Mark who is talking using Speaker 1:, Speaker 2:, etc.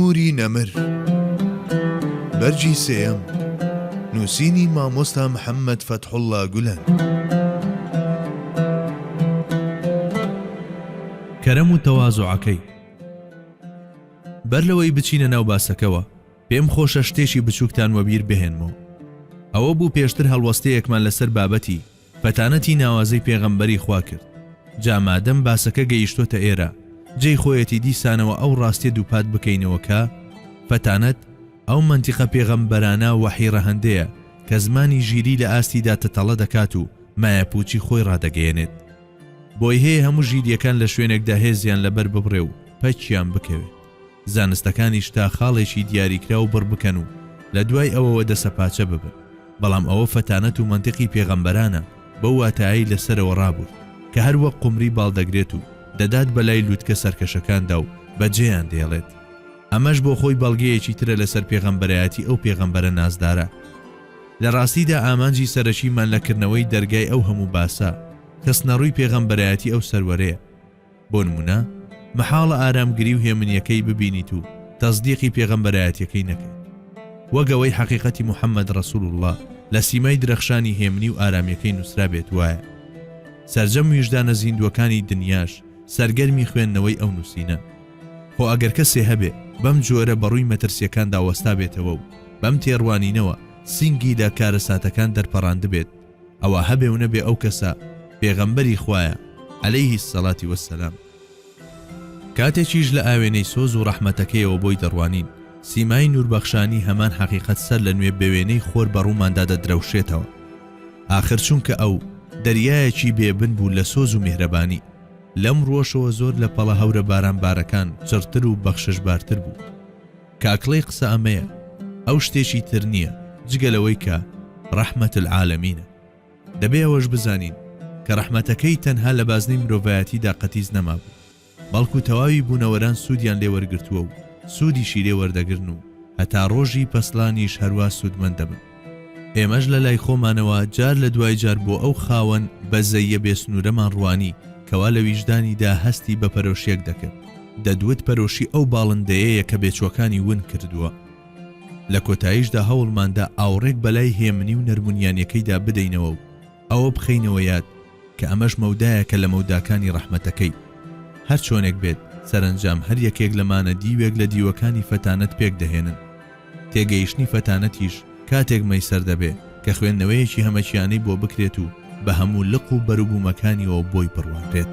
Speaker 1: نوری نەمر بەرجی سێیەم نووسینی مامۆستا محەممەد فەتحوڵڵا گولەن.
Speaker 2: کەرەم و تەوازوعەکەی بەر لەوەی بچینە ناو باسەکەوە پێم خۆشە شتێکی بچووکتان وەبیر بهێنمەوە. ئەوە بوو پێشتر هەڵوەستەیەکمان لەسەر بابەتی فەتانەتی ناوازەی پێغەمبەری خوا کرد. جامادەم باسەکە گەیشتۆتە ئێرە جێی خۆیەتی دیسانەوە ئەو ڕاستیە دووپات بکەینەوە کە فەتانەت ئەو منتیقە پێغەمبەرانە وەحی ڕەهەندەیە کە زمانی ژیری لە ئاستیدا تەتەڵە دەکات و مایەپوچی خۆی ڕادەگەیەنێت. بۆی هەیە هەموو ژیریەکان لە شوێنێکدا هێزیان لەبەر ببڕێ و پەچیان بکەوێت. زانستەکانیش تا خاڵێکی دیاریکرا و بڕ بکەن و لە دوای ئەوەوە دەسەپاچە ببن. بەڵام ئەوە فەتانەت و منتیقی پێغەمبەرانە بەو واتایی لەسەرەوە ڕابوو کە هەروەک قومری باڵدەگرێت و دەدات بەلای لووتکە سەرکەشەکاندا و بەجێیان دێڵێت. ئەمەش بۆ خۆی بەڵگەیەکی ترە لەسەر پێغەمبەرایەتی ئەو پێغەمبەرە نازدارە. لە ڕاستیدا ئامانجی سەرەکیمان لەکردنەوەی دەرگای ئەو هەموو باسە کەسنەڕووی پێغەمبەرایەتی ئەو سەروەرەیە. بۆ نمونە مەحاڵە ئارامگری و هێمنیەکەی ببینیت و تەزدیقی پێغەمبەرایەتیەکەی نەکەیت. وەگەوەی حەقیقەتی محەممەد ڕەسوول الله لە سیمای درەخشانی هێمنی و ئارامیەکەی نووسرا بێت وایە. سەرجەم ویژدانە زیندوەکانی دنیاش سەرگەرمی خوێندنەوەی ئەو نووسینە. خۆ ئەگەر کەسێ هەبێ بەم جۆرە بەڕووی مەترسیەکان داوەستا بێتەوە و بەم تێڕوانینەوە سینگی لە کارەساتەکان دەرپەڕاند بێت، ئەوە هەبێ و نەبێ ئەو کەسە پێغەمبەری خوایە عەلەیهی السەڵاتی وەسسەلام. کاتێکیش لە ئاوێنەی سۆز و ڕەحمەتەکەیەوە بۆی دەڕوانین سیمای نوربەخشانی هەمان حەقیقەت سەر لە نوێ بەوێنەی خۆر بەڕووماندا دەدرەوشێتەوە. ئاخر چونکە ئەو دەریایەکی بێبن بوو لە سۆز و میهرەبانی. لەم ڕۆژەوە زۆر لە پەڵە هەورە بارانبارەکان چڕتر و بەخششبارتر بوو. کاکڵەی قسە ئەمەیە ئەو شتێکی تر نییە جگەلەوەی کە ڕەحمەت العالەمینە. دەبێ ئەوەش بزانین کە ڕەحمەتەکەی تەنها لە بازنەی مرۆڤایەتیدا قەتیز نەمابوو، بەڵکو تەواوی بوونەوەران سوودیان لێ وەرگرتووە و سوودیشی لێ وەردەگرن و هەتا ڕۆژی پەسلانیش هەروە سوودمەند دەبن. ئێمەش لە لای خۆمانەوە جار لە دوای جار بۆ ئەو خاوەن بەزەیە بێسنوورەمان ڕوانی کەوا لە ویژدانیدا هەستی بە پەرۆشیەک دەکرد. دەدوێت پەرۆشی ئەو باڵندەیەیە کە بێچوەکانی ون کردووە. لە کۆتاییشدا هەوڵماندا ئاوڕێک بەلای هێمنی و نەرمونیانیەکەیدا بدەینەوە و ئەوە بخەینەوە یاد کە ئەمەش مەودایەکە لە مەوداکانی ڕەحمەتەکەی. هەر چۆنێک بێت سەرنجام هەر یەکێک لەمانە دیوێک لە دیوەکانی فەتانەت پێک دەهێنن. تێگەیشتنی فەتانەتیش کاتێک مەیسەر دەبێ کە خوێندنەوەیەکی هەمەچیانەی بۆ بکرێت و بە هەموو لق و بەروبوومەکانیەوە بۆی پڕوانرێت.